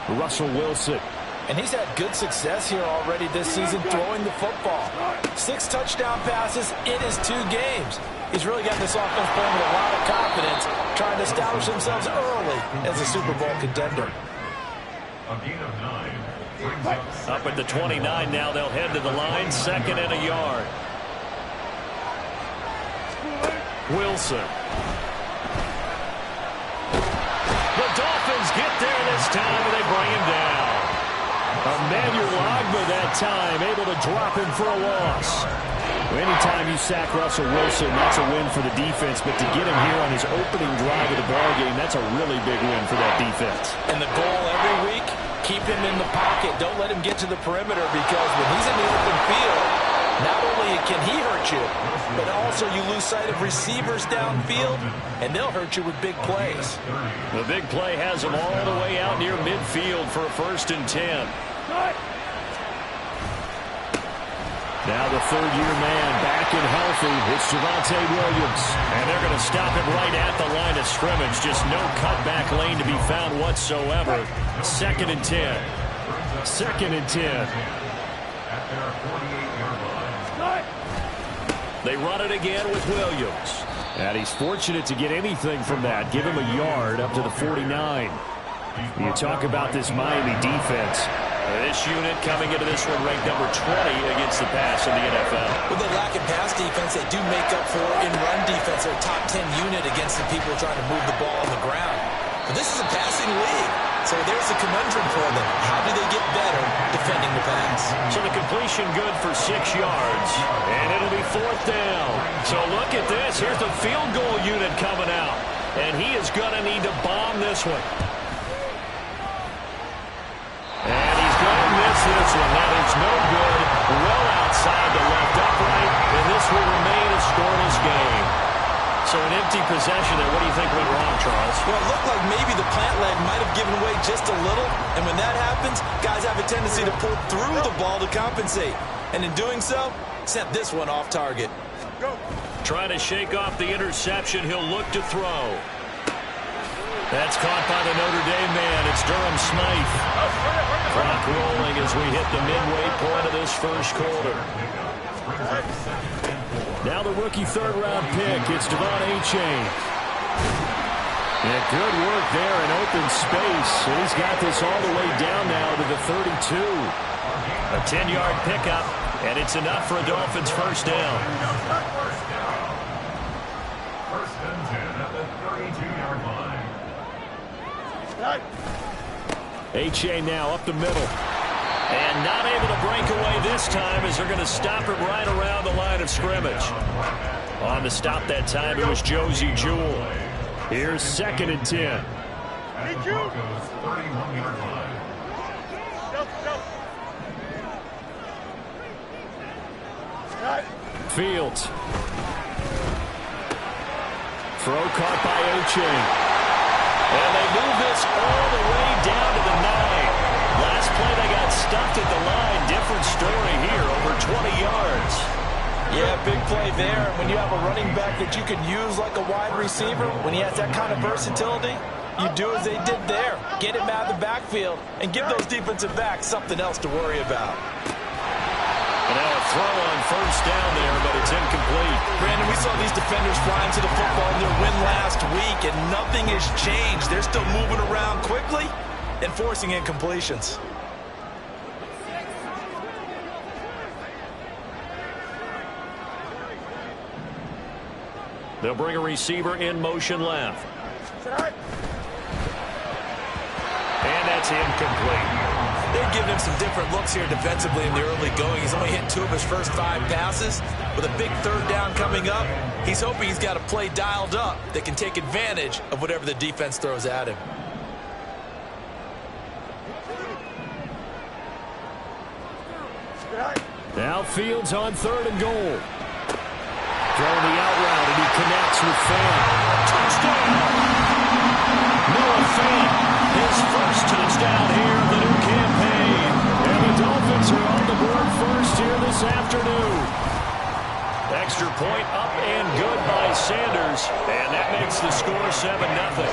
Russell Wilson. And he's had good success here already this season throwing the football. 6 touchdown passes in his 2 games. He's really got this offense playing with a lot of confidence, trying to establish themselves early as a Super Bowl contender. Up at the 29 now, they'll head to the line, 2nd and a yard. Wilson. The Dolphins get there this time, and they bring him down. Emmanuel Ogbah that time, able to drop him for a loss. Anytime you sack Russell Wilson, that's a win for the defense, but to get him here on his opening drive of the ballgame, that's a really big win for that defense. And the goal every week, keep him in the pocket. Don't let him get to the perimeter, because when he's in the open field, not only can he hurt you, but also you lose sight of receivers downfield, and they'll hurt you with big plays. The big play has him all the way out near midfield for a 1st and 10. Now the 3rd-year man back and healthy. It's Javonte Williams. And they're going to stop him right at the line of scrimmage. Just no cutback lane to be found whatsoever. 2nd and 10. 2nd and 10. They run it again with Williams. And he's fortunate to get anything from that. Give him a yard up to the 49. You talk about this Miami defense. This unit coming into this one ranked number 20 against the pass in the NFL. With the lack of pass defense, they do make up for in run defense. They're a top 10 unit against the people trying to move the ball on the ground. But this is a passing league, so there's a conundrum for them. How do they get better defending the pass? So the completion good for 6 yards, and it'll be 4th down. So look at this. Here's the field goal unit coming out, and he is going to need to bomb this one. And he's going to miss this one. That is no good. Well outside the left upright, and this will remain a scoreless game. So an empty possession there. What do you think went wrong, Charles? Well, it looked like maybe the plant leg might have given way just a little, and when that happens, guys have a tendency to pull through the ball to compensate. And in doing so, sent this one off target. Trying to shake off the interception. He'll look to throw. That's caught by the Notre Dame man. It's Durham Smythe. Clock rolling as we hit the midway point of this 1st quarter. Now the rookie 3rd-round pick. It's Devon Achane. And good work there in open space. And he's got this all the way down now to the 32. A 10-yard pickup, and it's enough for a Dolphins 1st down. 1st and 10 at the 32-yard line. Achane now up the middle. And not able to break away this time as they're going to stop him right around the line of scrimmage. On the stop that time, it was Josie Jewell. Here's 2nd and 10. Fields. Throw caught by Achane. And they move this all the way down to the 9. Last play they got stuffed at the line. Different story here, over 20 yards. Yeah, big play there. When you have a running back that you can use like a wide receiver, when he has that kind of versatility, you do as they did there. Get him out of the backfield and give those defensive backs something else to worry about. And now a throw on 1st down there, but it's incomplete. Brandon, we saw these defenders flying to the football in their win last week, and nothing has changed. They're still moving around quickly and forcing incompletions. They'll bring a receiver in motion left. And that's incomplete. They're giving him some different looks here defensively in the early going. He's only hit 2 of his first 5 passes. With a big 3rd down coming up, he's hoping he's got a play dialed up that can take advantage of whatever the defense throws at him. Now Fields on 3rd and goal. Throwing the out route, and he connects with Fant. Touchdown! Noah Fant, his first touchdown here of the new campaign. And the Dolphins are on the board first here this afternoon. Extra point up and good by Sanders. And that makes the score 7-0.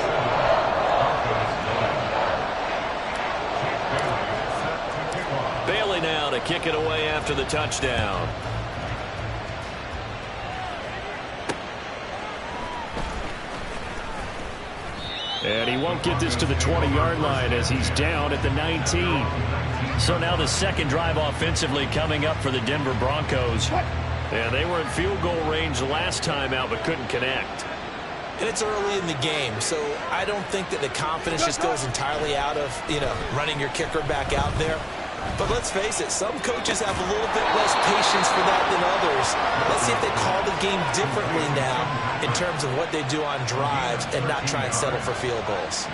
now to kick it away after the touchdown. And he won't get this to the 20-yard line as he's down at the 19. So now the second drive offensively coming up for the Denver Broncos. And they were in field goal range last time out but couldn't connect. And it's early in the game, so I don't think that the confidence just goes entirely out of, running your kicker back out there. But let's face it, some coaches have a little bit less patience for that than others. Let's see if they call the game differently now in terms of what they do on drives and not try and settle for field goals.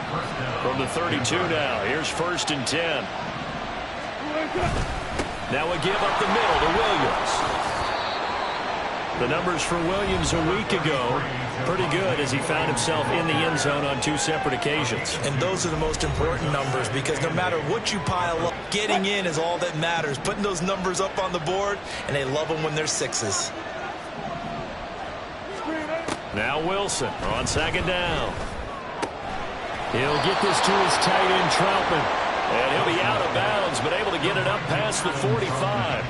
From the 32 now, here's 1st and 10. Now a give up the middle to Williams. The numbers for Williams a week ago, pretty good as he found himself in the end zone on 2 separate occasions. And those are the most important numbers because no matter what you pile up, getting in is all that matters. Putting those numbers up on the board, and they love them when they're 6s. Now Wilson on 2nd down. He'll get this to his tight end, Troutman. And he'll be out of bounds, but able to get it up past the 45.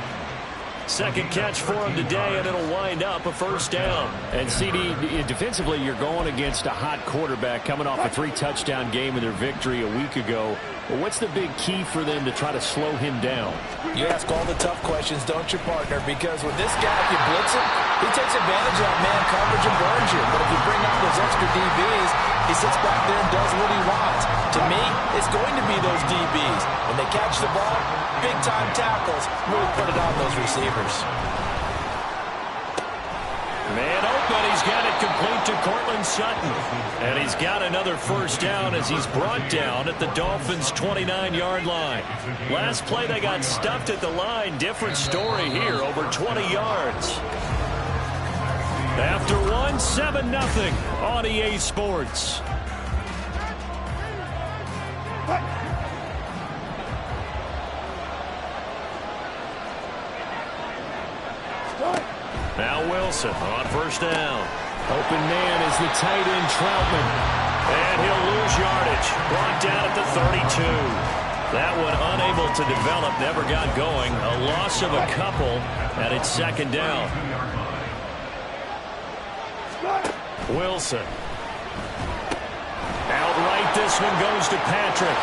Second catch for him today, and it'll wind up a 1st down. And CD, defensively, you're going against a hot quarterback coming off a 3-touchdown game in their victory a week ago. Well, what's the big key for them to try to slow him down? You ask all the tough questions, don't you, partner? Because with this guy, if you blitz him, he takes advantage of man coverage and burns you. But if you bring out those extra DBs, he sits back there and does what he wants. To me, it's going to be those DBs. When they catch the ball, big-time tackles, really put it on those receivers. Man open, he's got it complete to Courtland Sutton. And he's got another 1st down as he's brought down at the Dolphins' 29-yard line. Last play, they got stuffed at the line. Different story here, over 20 yards. After 7-0 on EA Sports. Now Wilson on 1st down. Open man is the tight end, Troutman. And he'll lose yardage. Brought down at the 32. That one unable to develop, never got going. A loss of a couple, and it's 2nd down. Wilson. Outright, this one goes to Patrick.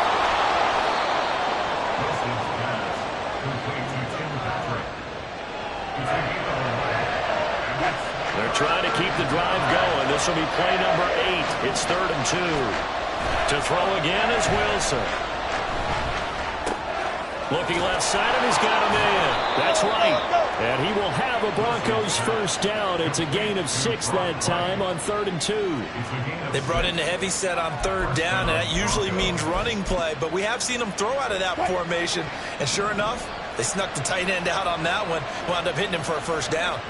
They're trying to keep the drive going. This will be play number 8. It's 3rd and 2. To throw again is Wilson. Looking left side, and he's got him in. That's right. And he will have a Broncos 1st down. It's a gain of 6 that time on 3rd and 2. They brought in the heavy set on 3rd down, and that usually means running play. But we have seen them throw out of that formation. And sure enough, they snuck the tight end out on that one. Wound up hitting him for a 1st down.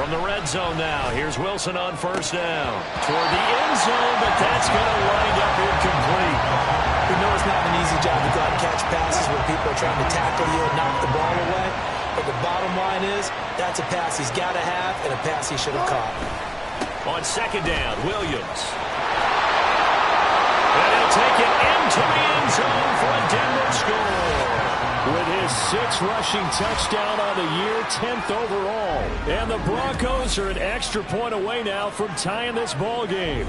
From the red zone now, here's Wilson on 1st down. Toward the end zone, but that's going to wind up incomplete. We know it's not an easy job to go out and catch passes where people are trying to tackle you and knock the ball away. But the bottom line is, that's a pass he's got to have and a pass he should have caught. On 2nd down, Williams. And he'll take it into the end zone for a Denver score. With his 6th rushing touchdown on the year, 10th overall. And the Broncos are an extra point away now from tying this ball game.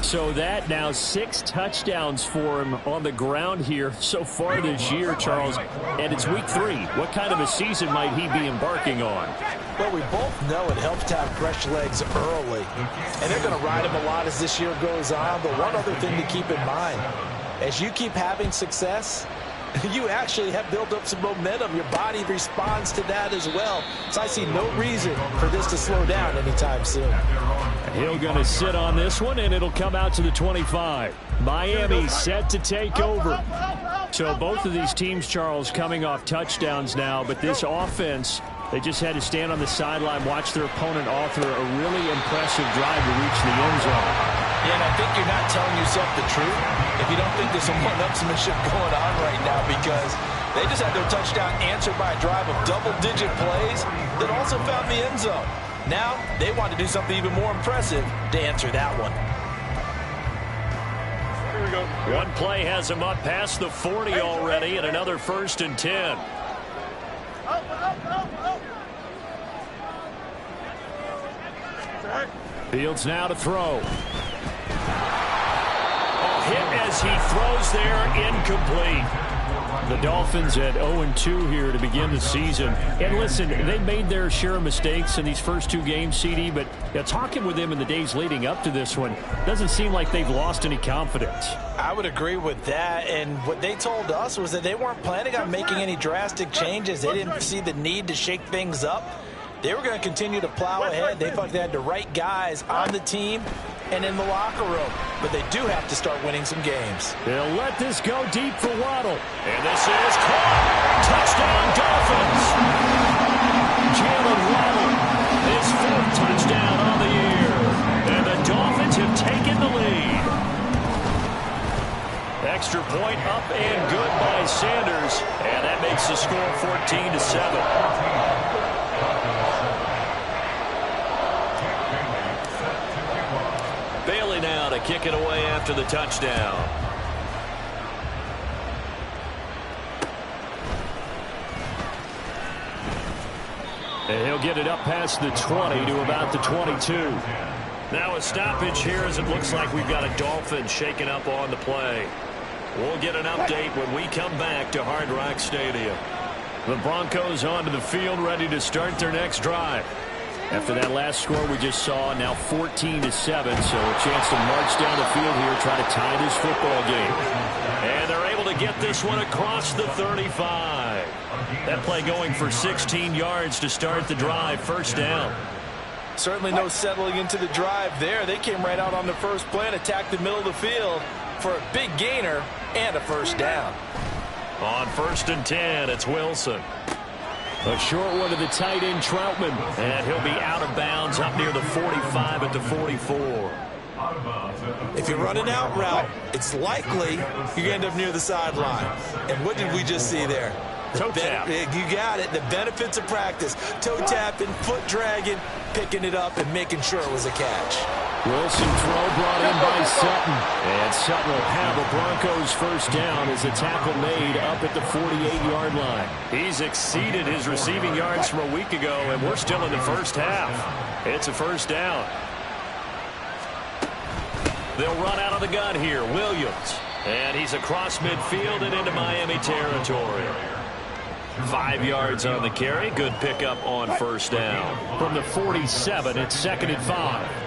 So that now 6 touchdowns for him on the ground here so far this year, Charles. And it's week 3. What kind of a season might he be embarking on? Well, we both know it helps to have fresh legs early. And they're going to ride him a lot as this year goes on. But one other thing to keep in mind, as you keep having success, you actually have built up some momentum. Your body responds to that as well. So I see no reason for this to slow down anytime soon. Hill going to sit on this one, and it'll come out to the 25. Miami set to take over. So both of these teams, Charles, coming off touchdowns now, but this offense, they just had to stand on the sideline, watch their opponent author a really impressive drive to reach the end zone. Yeah, and I think you're not telling yourself the truth if you don't think there's some one-upsmanship going on right now, because they just had their touchdown answered by a drive of double-digit plays that also found the end zone. Now they want to do something even more impressive to answer that one. One play has him up past the 40 already, and another 1st and 10. Fields now to throw. Hit as he throws there, incomplete. The Dolphins at 0-2 here to begin the season. And listen, they made their share of mistakes in these first 2 games, CD, but talking with them in the days leading up to this one, doesn't seem like they've lost any confidence. I would agree with that, and what they told us was that they weren't planning on making any drastic changes. They didn't see the need to shake things up. They were going to continue to plow ahead. They felt they had the right guys on the team and in the locker room. But they do have to start winning some games. They'll let this go deep for Waddle. And this is caught. Touchdown, Dolphins. Jalen Waddle, his 4th touchdown on the year. And the Dolphins have taken the lead. Extra point up and good by Sanders. And that makes the score 14-7. Bailey now to kick it away after the touchdown. And he'll get it up past the 20 to about the 22. Now a stoppage here as it looks like we've got a Dolphin shaking up on the play. We'll get an update when we come back to Hard Rock Stadium. The Broncos onto the field ready to start their next drive. After that last score we just saw, now 14-7, so a chance to march down the field here, try to tie this football game. And they're able to get this one across the 35. That play going for 16 yards to start the drive, 1st down. Certainly no settling into the drive there. They came right out on the first play and attacked the middle of the field for a big gainer and a 1st down. On 1st and 10, it's Wilson. A short one to the tight end, Troutman. And he'll be out of bounds up near the 45 at the 44. If you run an out route, it's likely you end up near the sideline. And what did we just see there? Toe tap. You got it. The benefits of practice. Toe tapping, foot dragging, picking it up, and making sure it was a catch. Wilson throw brought in by Sutton. And Sutton will have a Broncos 1st down as the tackle made up at the 48-yard line. He's exceeded his receiving yards from a week ago, and we're still in the 1st half. It's a 1st down. They'll run out of the gun here. Williams. And he's across midfield and into Miami territory. 5 yards on the carry. Good pickup on 1st down. From the 47, it's 2nd and 5.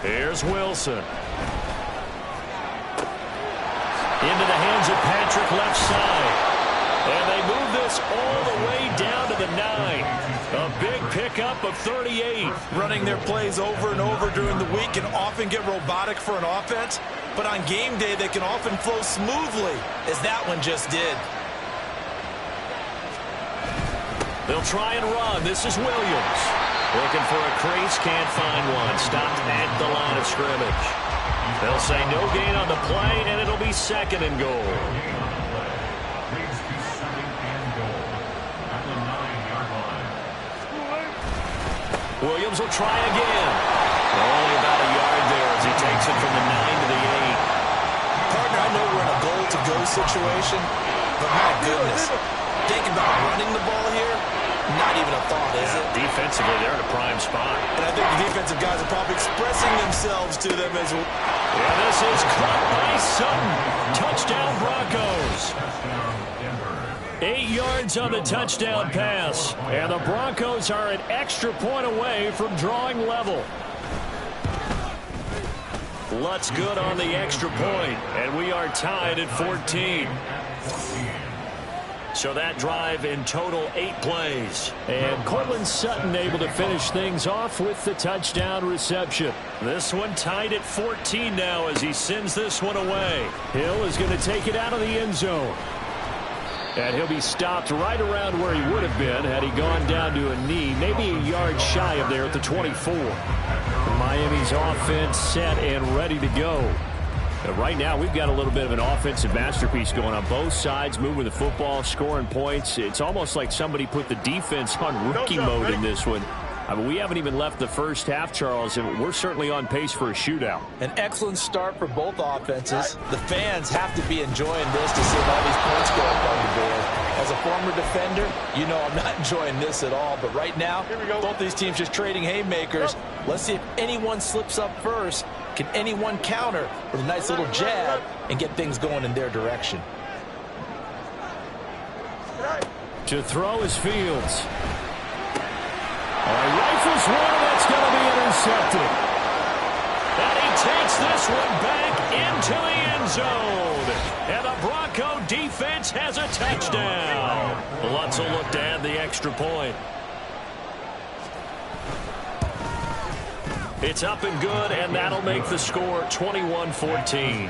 Here's Wilson. Into the hands of Patrick left side. And they move this all the way down to the 9. A big pickup of 38. Running their plays over and over during the week can often get robotic for an offense, but on game day they can often flow smoothly, as that one just did. They'll try and run. This is Williams. Looking for a crease, can't find one. Stopped at the line of scrimmage. They'll say no gain on the play, and it'll be 2nd and goal. Williams will try again. Only about a yard there as he takes it from the 9 to the 8. Partner, I know we're in a goal-to-go situation, but my goodness, thinking about running the ball here, not even a thought, is it? Defensively, they're in a prime spot. And I think the defensive guys are probably expressing themselves to them as well. Yeah, this is caught by Sutton. Touchdown, Broncos. 8 yards on the touchdown pass. And the Broncos are an extra point away from drawing level. Lutz good on the extra point, and we are tied at 14. So that drive in total 8 plays. And Cortland Sutton able to finish things off with the touchdown reception. This one tied at 14 now as he sends this one away. Hill is going to take it out of the end zone. And he'll be stopped right around where he would have been had he gone down to a knee, maybe a yard shy of there at the 24. Miami's offense set and ready to go. And right now, we've got a little bit of an offensive masterpiece going on both sides, moving the football, scoring points. It's almost like somebody put the defense on rookie mode in this one. I mean, we haven't even left the first half, Charles, and we're certainly on pace for a shootout. An excellent start for both offenses. The fans have to be enjoying this to see all these points go up on the board. As a former defender, you know I'm not enjoying this at all. But right now, both these teams just trading haymakers. Let's see if anyone slips up first. Can anyone counter with a nice little jab and get things going in their direction? To throw is Fields. Rifles one, that's going to be intercepted. And he takes this one back into the end zone. And the Bronco defense has a touchdown. Lutz will look to add the extra point. It's up and good, and that'll make the score 21-14.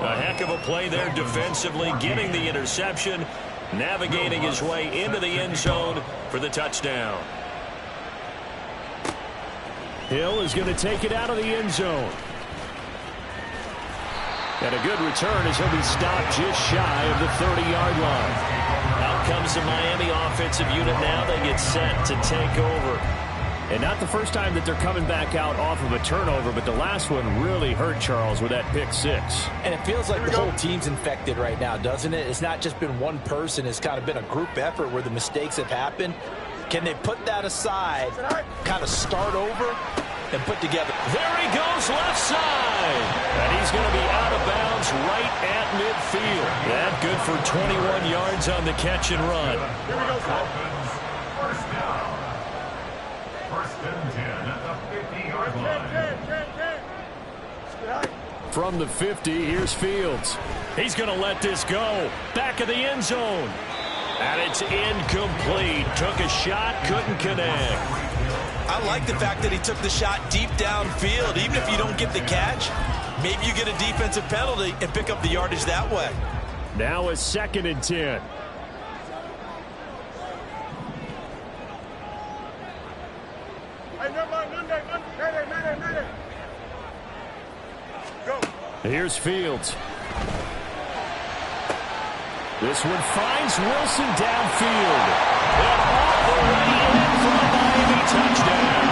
A heck of a play there defensively, getting the interception, navigating his way into the end zone for the touchdown. Hill is going to take it out of the end zone. And a good return as he'll be stopped just shy of the 30-yard line. Out comes the Miami offensive unit now. They get set to take over. And not the first time that they're coming back out off of a turnover, but the last one really hurt Charles with that pick six. And it feels like the whole team's infected right now, doesn't it? It's not just been one person. It's kind of been a group effort where the mistakes have happened. Can they put that aside, kind of start over, and put together? There he goes, left side. And he's going to be out of bounds right at midfield. That good for 21 yards on the catch and run. Here we go, first down. First and 10 at the 50-yard line. From the 50, here's Fields. He's going to let this go. Back of the end zone. And it's incomplete. Took a shot, couldn't connect. I like the fact that he took the shot deep downfield. Even if you don't get the catch, maybe you get a defensive penalty and pick up the yardage that way. Now a 2nd and 10. Here's Fields. This one finds Wilson downfield. And off the way in for a Miami touchdown.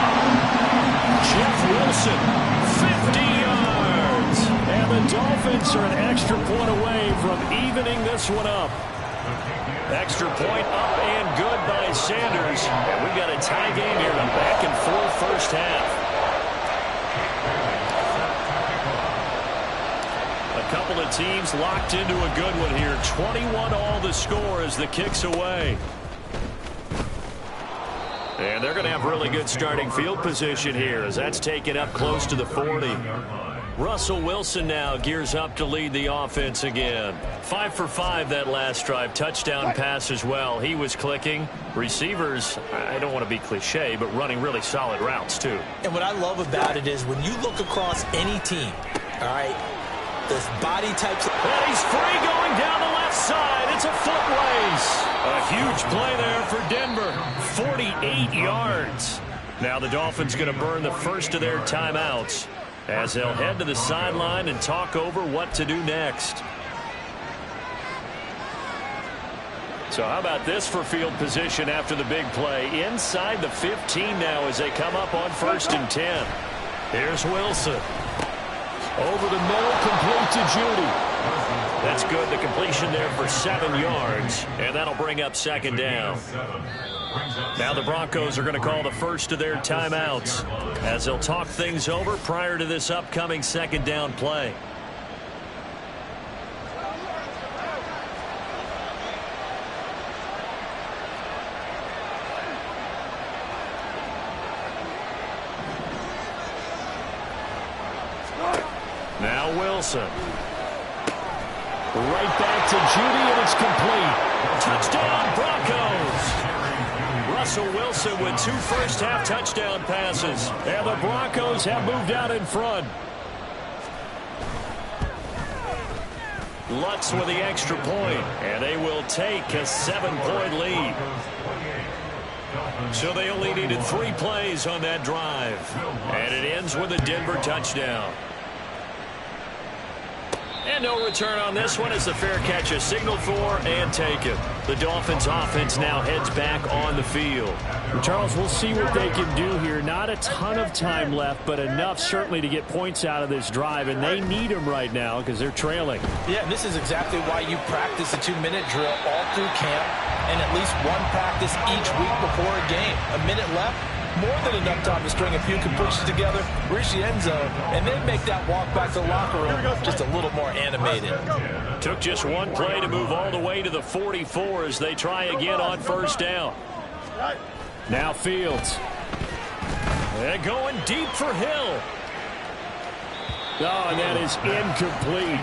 Jeff Wilson, 50 yards. And the Dolphins are an extra point away from evening this one up. Extra point up and good by Sanders. And we've got a tie game here, a back and forth first half. A couple of teams locked into a good one here. 21 all the score as the kick's away. And they're going to have really good starting field position here as that's taken up close to the 40. Russell Wilson now gears up to lead the offense again. 5 for 5 that last drive. Touchdown pass as well. He was clicking. Receivers, I don't want to be cliche, but running really solid routes too. And what I love about it is when you look across any team, all right, this body types. And he's free going down the left side. It's a foot race. A huge play there for Denver. 48 yards. Now the Dolphins going to burn the first of their timeouts as they'll head to the sideline and talk over what to do next. So how about this for field position after the big play? Inside the 15 now as they come up on 1st and 10. Here's Wilson. Over the middle, complete to Judy. That's good. The completion there for 7 yards. And that'll bring up 2nd down. Now the Broncos are going to call the first of their timeouts as they'll talk things over prior to this upcoming 2nd down play. Now Wilson. Right back to Judy, and it's complete. Touchdown, Broncos. Russell Wilson with 2 first-half touchdown passes. And the Broncos have moved out in front. Lutz with the extra point, and they will take a 7-point lead. So they only needed 3 plays on that drive. And it ends with a Denver touchdown. And no return on this one as the fair catch is signaled for and taken. The Dolphins offense now heads back on the field. Charles, we'll see what they can do here. Not a ton of time left, but enough certainly to get points out of this drive, and they need them right now because they're trailing. Yeah, and this is exactly why you practice a 2-minute drill all through camp and at least one practice each week before a game. A minute left, more than enough time to string a few completions together, reach the end zone, and then make that walk back to the locker room just a little more animated. Took just one play to move all the way to the 44 as they try again on first down. Now Fields. They're going deep for Hill. Oh, and that is incomplete.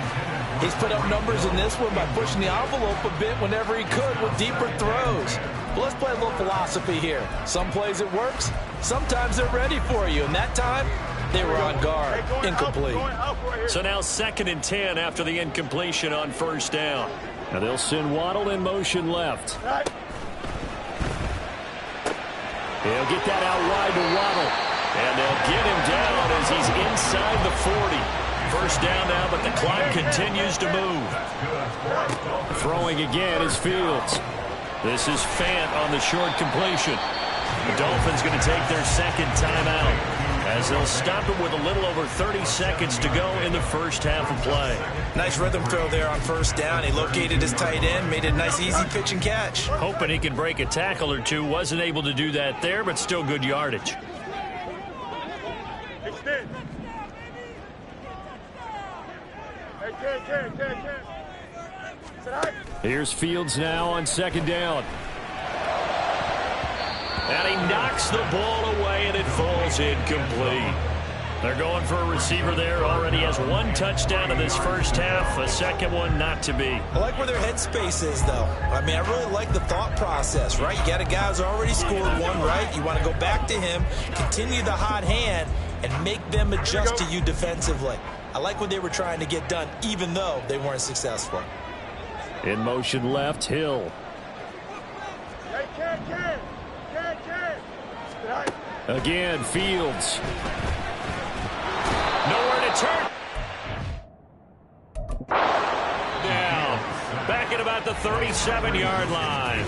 He's put up numbers in this one by pushing the envelope a bit whenever he could with deeper throws. But let's play a little philosophy here. Some plays it works, sometimes they're ready for you, and that time they were on guard. Incomplete. So now 2nd and 10 after the incompletion on first down. Now they'll send Waddle in motion left. They'll get that out wide to Waddle. And they'll get him down as he's inside the 40. First down now, but the clock continues to move. Throwing again is Fields. This is Fant on the short completion. The Dolphins going to take their second timeout as they'll stop it with a little over 30 seconds to go in the first half of play. Nice rhythm throw there on first down. He located his tight end, made it a nice easy pitch and catch. Hoping he can break a tackle or two. Wasn't able to do that there, but still good yardage. Here's Fields now on second down. And he knocks the ball away, and it falls incomplete. They're going for a receiver there. Already has one touchdown in this first half. A second one not to be. I like where their headspace is, though. I mean, I really like the thought process, right? You got a guy who's already scored one, right? You want to go back to him, continue the hot hand, and make them adjust to you defensively. I like what they were trying to get done, even though they weren't successful. In motion left, Hill. Again, Fields. Nowhere to turn. Down. Back at about the 37-yard line.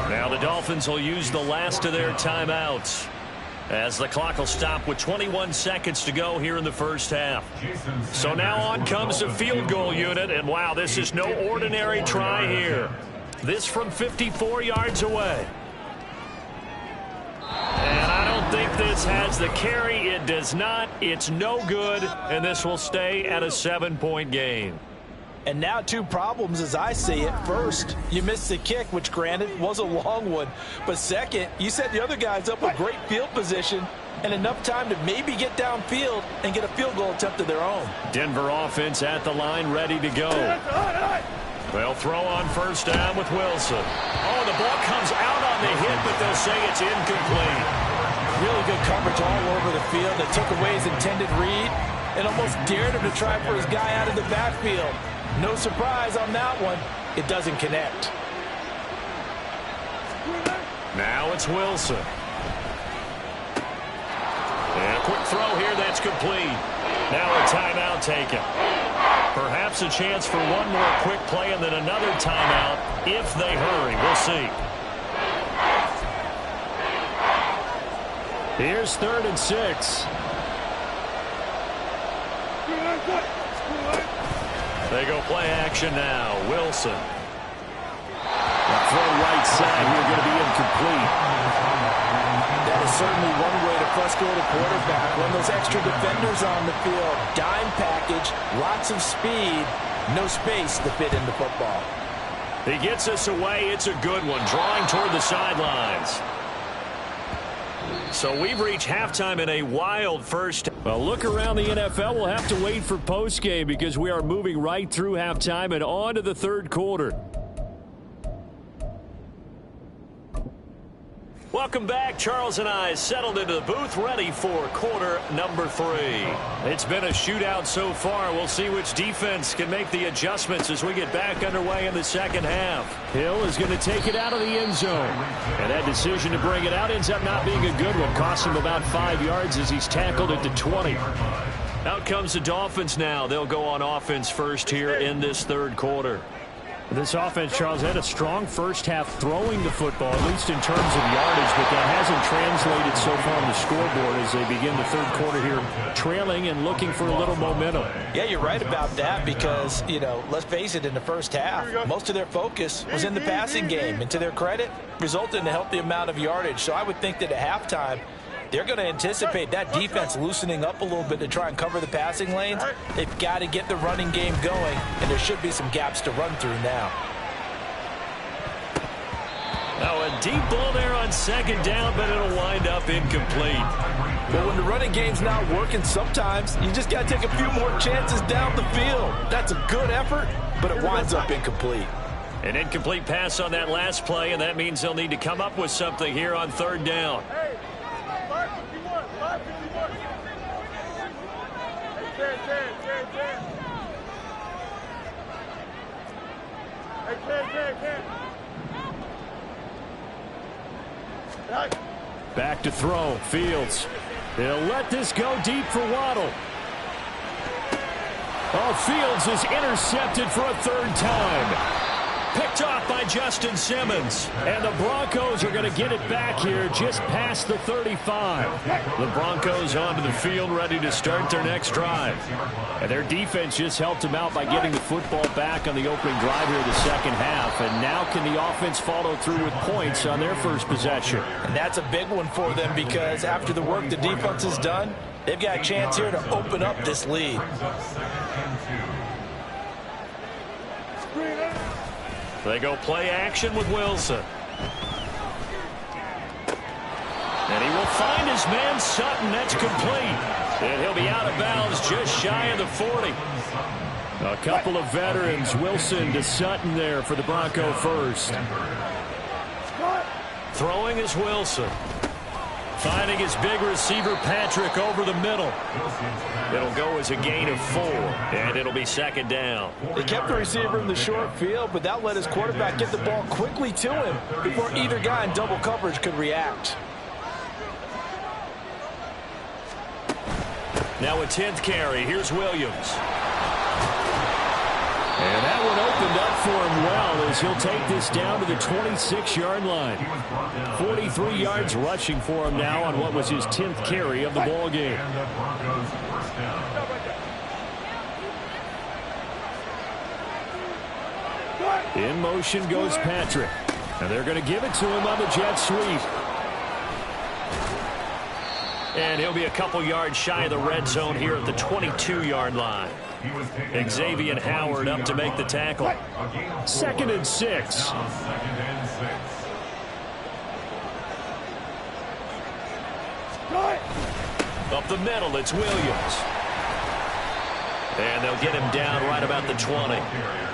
Now the Dolphins will use the last of their timeouts as the clock will stop with 21 seconds to go here in the first half. So now on comes the field goal unit, and wow, this is no ordinary try here. This from 54 yards away. And I don't think this has the carry. It does not. It's no good, and this will stay at a 7-point game. And now 2 problems as I see it. First, you missed the kick, which granted was a long one. But second, you set the other guys up with great field position and enough time to maybe get downfield and get a field goal attempt of their own. Denver offense at the line, ready to go. They'll throw on first down with Wilson. Oh, the ball comes out on the hit, but they'll say it's incomplete. Really good coverage all over the field that took away his intended read and almost dared him to try for his guy out of the backfield. No surprise on that one. It doesn't connect. Now it's Wilson. And a quick throw here that's complete. Now a timeout taken. Perhaps a chance for one more quick play and then another timeout if they hurry. We'll see. Here's 3rd and 6. They go play action now. Wilson. The throw right side here going to be incomplete. That is certainly one way to frustrate a quarterback. Run those extra defenders on the field. Dime package, lots of speed, no space to fit into football. He gets us away. It's a good one. Drawing toward the sidelines. So we've reached halftime in a wild first. Well, look around the NFL. We'll have to wait for postgame because we are moving right through halftime and on to the third quarter. Welcome back. Charles and I settled into the booth ready for quarter number 3. It's been a shootout so far. We'll see which defense can make the adjustments as we get back underway in the second half. Hill is going to take it out of the end zone. And that decision to bring it out ends up not being a good one. Cost him about 5 yards as he's tackled it to 20. Out comes the Dolphins now. They'll go on offense first here in this third quarter. This offense, Charles, had a strong first half throwing the football, at least in terms of yardage, but that hasn't translated so far on the scoreboard as they begin the third quarter here, trailing and looking for a little momentum. Yeah, you're right about that because, let's face it, in the first half, most of their focus was in the passing game. And to their credit, resulted in a healthy amount of yardage. So I would think that at halftime, they're going to anticipate that defense loosening up a little bit to try and cover the passing lanes. They've got to get the running game going, and there should be some gaps to run through now. Now a deep ball there on second down, but it'll wind up incomplete. But when the running game's not working, sometimes you just got to take a few more chances down the field. That's a good effort, but it winds up incomplete. An incomplete pass on that last play, and that means they'll need to come up with something here on third down. Back to throw. Fields. They'll let this go deep for Waddle. Oh, Fields is intercepted for a third time. Picked off by Justin Simmons. And the Broncos are going to get it back here just past the 35. The Broncos onto the field ready to start their next drive. And their defense just helped them out by getting the football back on the opening drive here of the second half. And now can the offense follow through with points on their first possession? And that's a big one for them because after the work the defense has done, they've got a chance here to open up this lead. They go play action with Wilson. And he will find his man Sutton. That's complete. And he'll be out of bounds just shy of the 40. A couple of veterans, Wilson to Sutton there for the Bronco first. Throwing is Wilson. Finding his big receiver Patrick over the middle. It'll go as a gain of 4, and it'll be second down. They kept the receiver in the short field, but that let his quarterback get the ball quickly to him before either guy in double coverage could react. Now a 10th carry. Here's Williams. And that one opened up for him well as he'll take this down to the 26-yard line. 43 yards rushing for him now on what was his 10th carry of the ball game. In motion goes Patrick. And they're going to give it to him on the jet sweep. And he'll be a couple yards shy of the red zone here at the 22-yard line. Xavier Howard up to make the tackle. 2nd and 6. Up the middle, it's Williams. And they'll get him down right about the 20.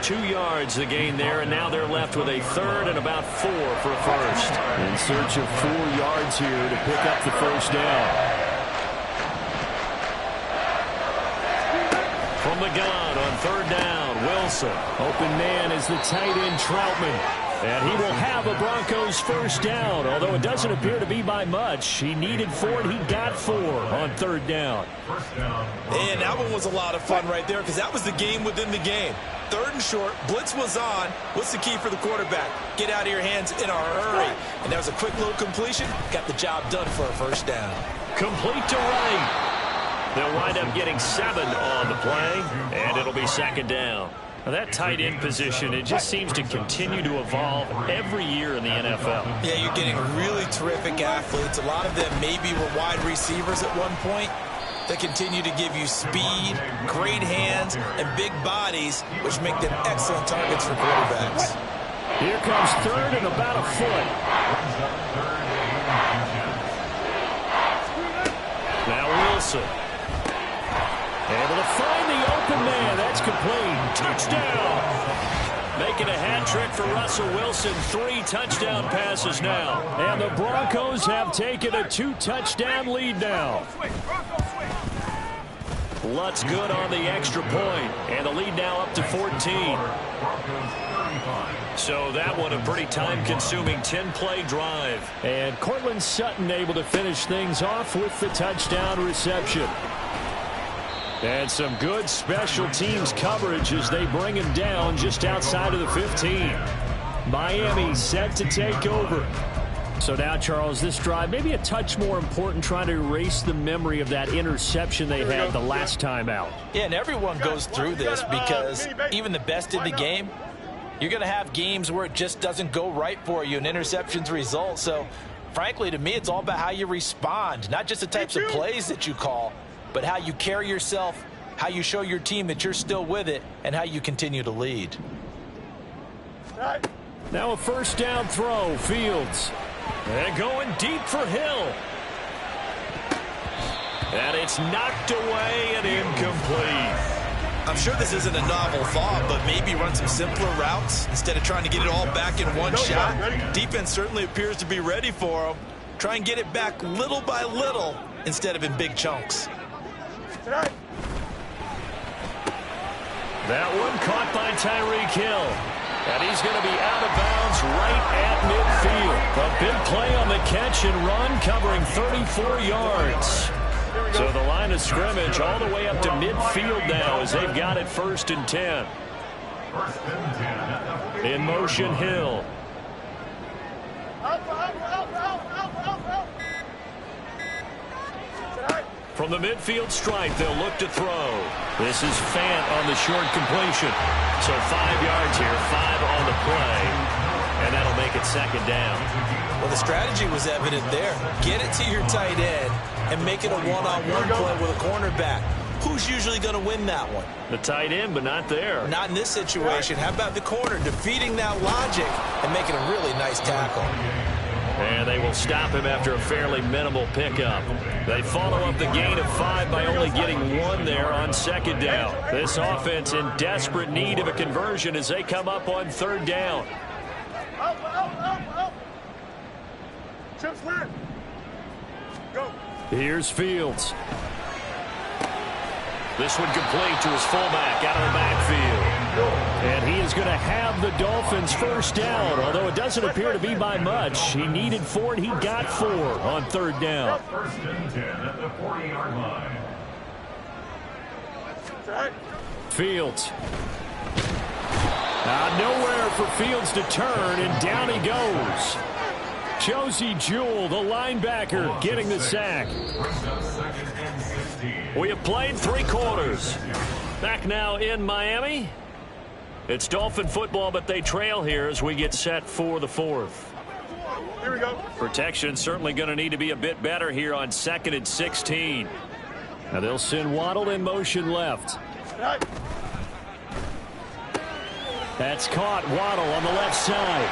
2 yards the gain there, and now they're left with a third and about 4 for a first. In search of 4 yards here to pick up the first down. From the gun on third down, Wilson. Open man is the tight end Troutman. And he will have a Broncos first down, although it doesn't appear to be by much. He needed 4, and he got 4 on third down. And that one was a lot of fun right there because that was the game within the game. 3rd and short, blitz was on. What's the key for the quarterback? Get out of your hands in a hurry. And that was a quick little completion. Got the job done for a first down. Complete to Wright. They'll wind up getting 7 on the play, and it'll be second down. Now that tight end position, it just seems to continue to evolve every year in the NFL. Yeah, you're getting really terrific athletes. A lot of them maybe were wide receivers at one point. They continue to give you speed, great hands, and big bodies, which make them excellent targets for quarterbacks. Here comes 3rd and about a foot. Now Wilson. Able to find the open man. That's complete. Touchdown. Making a hat trick for Russell Wilson. 3 touchdown passes now. And the Broncos have taken a 2-touchdown lead now. Lutz good on the extra point. And the lead now up to 14. So that one a pretty time-consuming 10-play drive. And Courtland Sutton able to finish things off with the touchdown reception. And some good special teams coverage as they bring him down just outside of the 15. Miami set to take over. So now, Charles, this drive maybe a touch more important, trying to erase the memory of that interception they had the last time out. Yeah, and everyone goes through this because even the best in the game, you're going to have games where it just doesn't go right for you and interceptions result. So, frankly, to me, it's all about how you respond, not just the types of plays that you call, but how you carry yourself, how you show your team that you're still with it, and how you continue to lead. Now a first down throw, Fields. And going deep for Hill. And it's knocked away and incomplete. I'm sure this isn't a novel thought, but maybe run some simpler routes instead of trying to get it all back in one shot. Defense certainly appears to be ready for him. Try and get it back little by little instead of in big chunks. That one caught by Tyreek Hill. And he's going to be out of bounds right at midfield. A big play on the catch and run, covering 34 yards. So the line of scrimmage all the way up to midfield now as they've got it 1st and 10. In motion, Hill. From the midfield stripe, they'll look to throw. This is Fant on the short completion. So 5 yards here, 5 on the play. And that'll make it 2nd down. Well, the strategy was evident there. Get it to your tight end and make it a one-on-one play with a cornerback. Who's usually going to win that one? The tight end, but not there. Not in this situation. How about the corner defeating that logic and making a really nice tackle? And they will stop him after a fairly minimal pickup. They follow up the gain of 5 by only getting 1 there on 2nd down. This offense in desperate need of a conversion as they come up on 3rd down. Here's Fields. This one complete to his fullback out of the backfield. And he is going to have the Dolphins 1st down, although it doesn't appear to be by much. He needed 4, and he got 4 on 3rd down. 1st and 10 at the 40-yard line. Fields. Nowhere for Fields to turn, and down he goes. Josey Jewell, the linebacker, getting the sack. We have played 3 quarters. Back now in Miami. It's Dolphin football, but they trail here as we get set for the 4th. Here we go. Protection certainly going to need to be a bit better here on 2nd and 16. Now they'll send Waddle in motion left. That's caught. Waddle on the left side.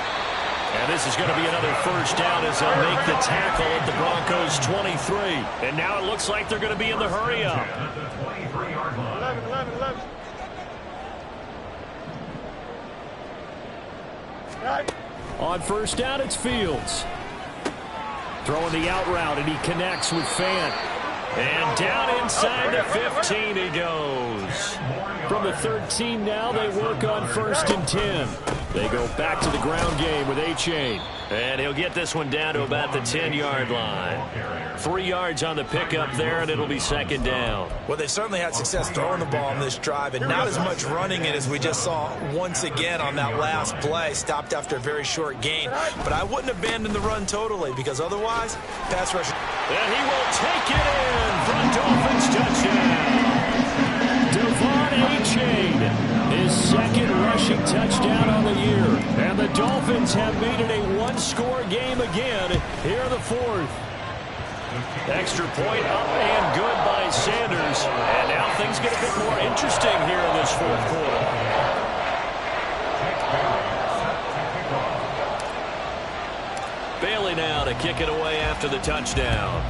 And this is going to be another 1st down as they'll make the tackle at the Broncos 23. And now it looks like they're going to be in the hurry up. 11. On 1st down, it's Fields. Throwing the out route, and he connects with Fant. And down inside the 15 he goes. From the 13 now, they work on 1st and 10. They go back to the ground game with A-Chain. And he'll get this one down to about the 10-yard line. 3 yards on the pickup there, and it'll be 2nd down. Well, they certainly had success throwing the ball on this drive, and not as much running it as we just saw once again on that last play. Stopped after a very short gain. But I wouldn't abandon the run totally, because otherwise, pass rush. And he will take it in for a Dolphins touchdown. Devon A-Chain, his 2nd rushing touchdown on the year. And the Dolphins have made it a 1-score game again here in the 4th. Extra point up and good by Sanders. And now things get a bit more interesting here in this 4th quarter. Bailey now to kick it away after the touchdown.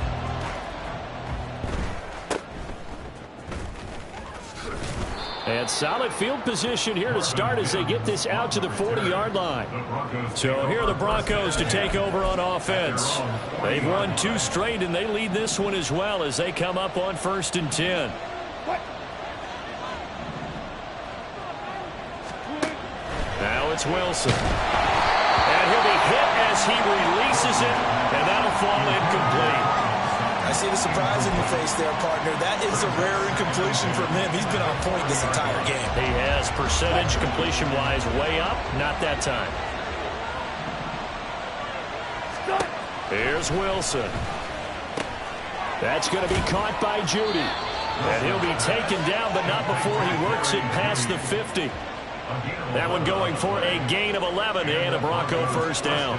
And solid field position here to start as they get this out to the 40-yard line. So here are the Broncos to take over on offense. They've won 2 straight, and they lead this one as well as they come up on 1st and 10. Now it's Wilson. And he'll be hit as he releases it, and that'll fall incomplete. I see the surprise in your face there, partner. That is a rare incompletion from him. He's been on point this entire game. He has percentage completion-wise way up. Not that time. Here's Wilson. That's going to be caught by Judy. And he'll be taken down, but not before he works it past the 50. That one going for a gain of 11 and a Bronco first down.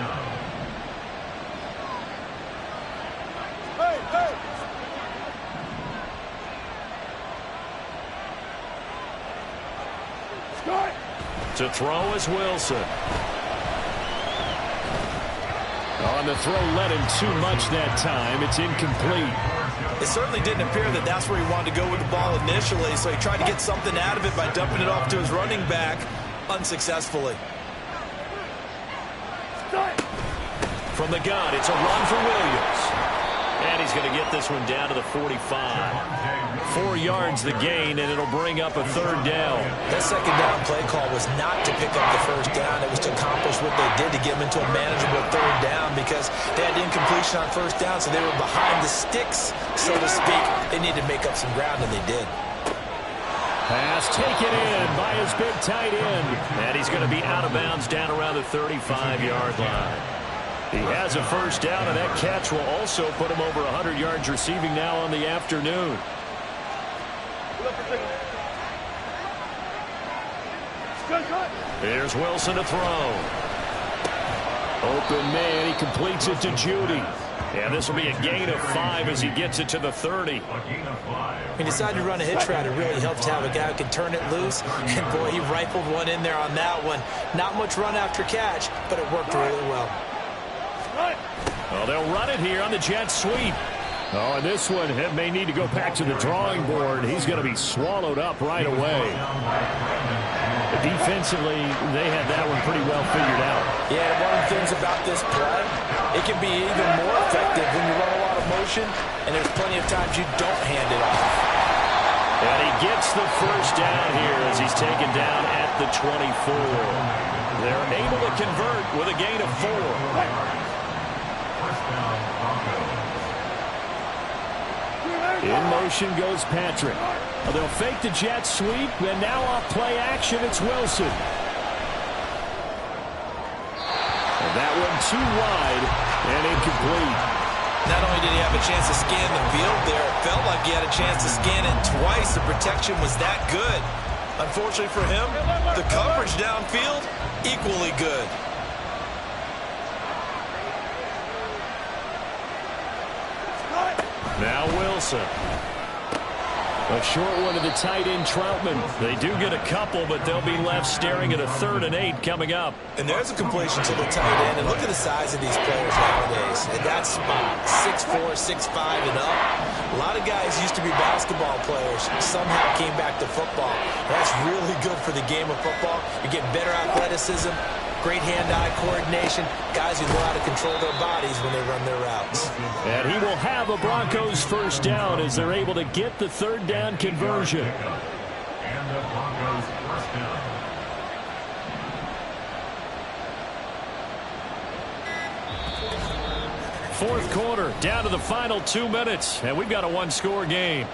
To throw is Wilson. On the throw, led him too much that time. It's incomplete. It certainly didn't appear that that's where he wanted to go with the ball initially, so he tried to get something out of it by dumping it off to his running back unsuccessfully. From the gun, it's a run for Williams. And he's going to get this one down to the 45. 4 yards the gain, and it'll bring up a third down. That second down play call was not to pick up the first down. It was to accomplish what they did to get them into a manageable third down because they had incompletion on first down, so they were behind the sticks, so to speak. They needed to make up some ground, and they did. Pass taken in by his big tight end. And he's going to be out of bounds down around the 35-yard line. He has a first down, and that catch will also put him over 100 yards receiving now on the afternoon. Here's Wilson to throw. Open man, he completes it to Judy. And this will be a gain of 5 as he gets it to the 30. He decided to run a hitch route. It really helped to have a guy who can turn it loose. And, boy, he rifled one in there on that one. Not much run after catch, but it worked really well. Well, they'll run it here on the jet sweep. Oh, and this one may need to go back to the drawing board. He's going to be swallowed up right away. Defensively, they had that one pretty well figured out. Yeah, one of the things about this play, it can be even more effective when you run a lot of motion, and there's plenty of times you don't hand it off. And he gets the first down here as he's taken down at the 24. They're able to convert with a gain of 4. In motion goes Patrick. They'll fake the jet sweep, and now off play action, it's Wilson. And that one too wide and incomplete. Not only did he have a chance to scan the field there, it felt like he had a chance to scan it twice. The protection was that good. Unfortunately for him, the coverage downfield, equally good. Now Wilson. A short one to the tight end, Troutman. They do get a couple, but they'll be left staring at a 3rd and 8 coming up. And there's a completion to the tight end. And look at the size of these players nowadays. At that spot, 6'4", 6'5", and up. A lot of guys used to be basketball players. Somehow came back to football. That's really good for the game of football. You're getting better athleticism, great hand-eye coordination. Guys who know how to control their bodies when they run their routes. And he will have a Broncos first down as they're able to get the 3rd down conversion. And the Broncos first down. Fourth quarter, down to the final 2 minutes, and we've got a 1-score game.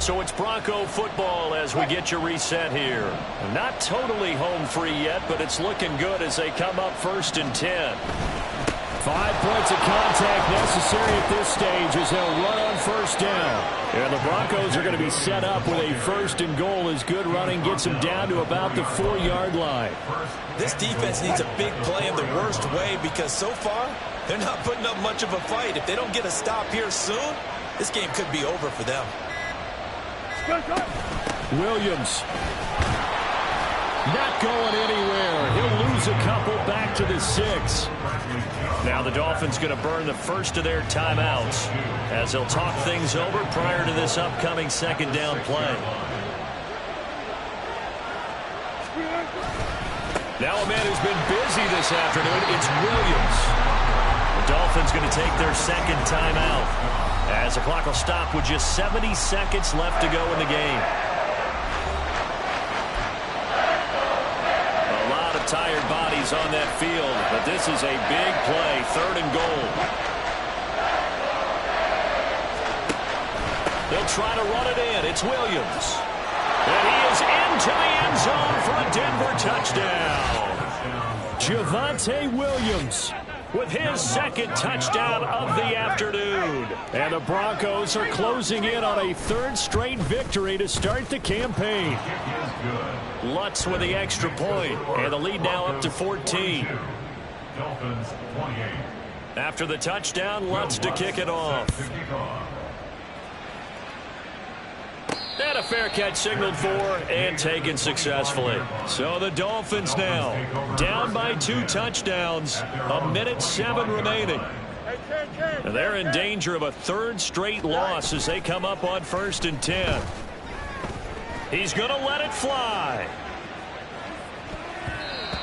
So it's Bronco football as we get you reset here. Not totally home free yet, but it's looking good as they come up 1st and 10. 5 points of contact necessary at this stage as they'll run on first down. And the Broncos are going to be set up with a 1st and goal as good running gets them down to about the 4-yard line. This defense needs a big play in the worst way because so far they're not putting up much of a fight. If they don't get a stop here soon, this game could be over for them. Williams. Not going anywhere. He'll lose a couple back to the 6. Now the Dolphins going to burn the first of their timeouts as they'll talk things over prior to this upcoming 2nd down play. Now a man who's been busy this afternoon, it's Williams. The Dolphins going to take their 2nd timeout as the clock will stop with just 70 seconds left to go in the game. A lot of tired bodies on that field, but this is a big play, 3rd and goal. They'll try to run it in. It's Williams. And he is into the end zone for a Denver touchdown. Javonte Williams with his second touchdown of the afternoon. And the Broncos are closing in on a third straight victory to start the campaign. Lutz with the extra point, and the lead now up to 14. Dolphins 28. After the touchdown, Lutz to kick it off. And a fair catch signaled for and taken successfully. So the Dolphins now down by 2 touchdowns. 1:07 remaining. And they're in danger of a third straight loss as they come up on 1st and 10. He's going to let it fly.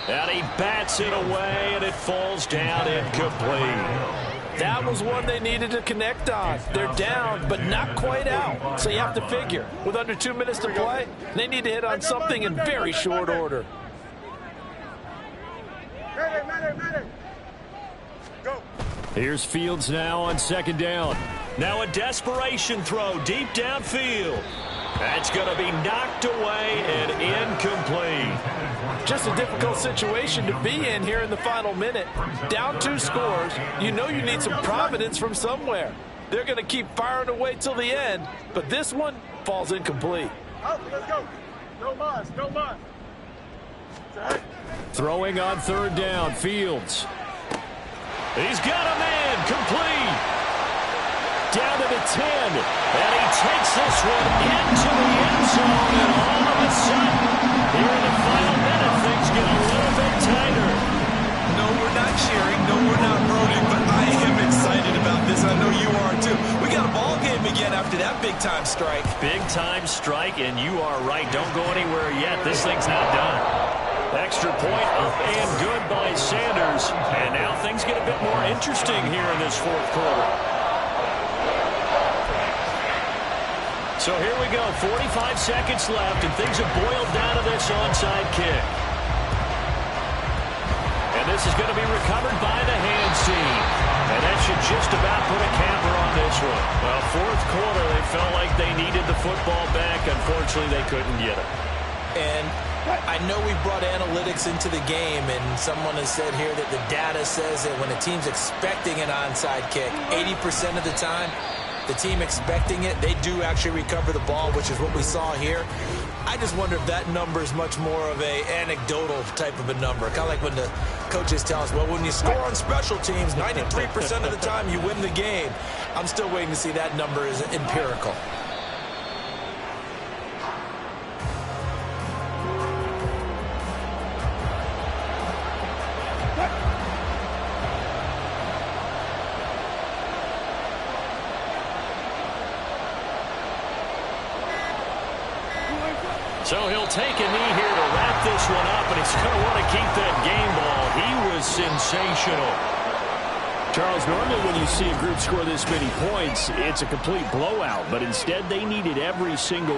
And he bats it away, and it falls down incomplete. That was one they needed to connect on. They're down, but not quite out. So you have to figure, with under 2 minutes to play, they need to hit on something in very short order. Here's Fields now on 2nd down. Now a desperation throw deep downfield. That's going to be knocked away and incomplete. Just a difficult situation to be in here in the final minute. Down 2 scores, you know you need some providence from somewhere. They're going to keep firing away till the end, but this one falls incomplete. Let's go. No muss, no muss. Throwing on 3rd down, Fields. He's got a man, complete. Down to the 10, and he takes this one into the end zone, and all of a sudden, here in the final minute, things get a little bit tighter. No, we're not cheering. No, we're not rooting, but I am excited about this. I know you are, too. We got a ball game again after that big-time strike. Big-time strike, and you are right. Don't go anywhere yet. This thing's not done. Extra point up and good by Sanders, and now things get a bit more interesting here in this 4th quarter. So here we go, 45 seconds left, and things have boiled down to this onside kick. And this is going to be recovered by the hands team. And that should just about put a capper on this one. Well, 4th quarter, they felt like they needed the football back. Unfortunately, they couldn't get it. And I know we brought analytics into the game, and someone has said here that the data says that when a team's expecting an onside kick, 80% of the time, the team expecting it, they do actually recover the ball, which is what we saw here. I just wonder if that number is much more of a anecdotal type of a number. Kind of like when the coaches tell us, well, when you score on special teams, 93% of the time you win the game. I'm still waiting to see that number is empirical. So he'll take a knee here to wrap this one up, and he's going to want to keep that game ball. He was sensational. Charles, normally when you see a group score this many points, it's a complete blowout, but instead they needed every single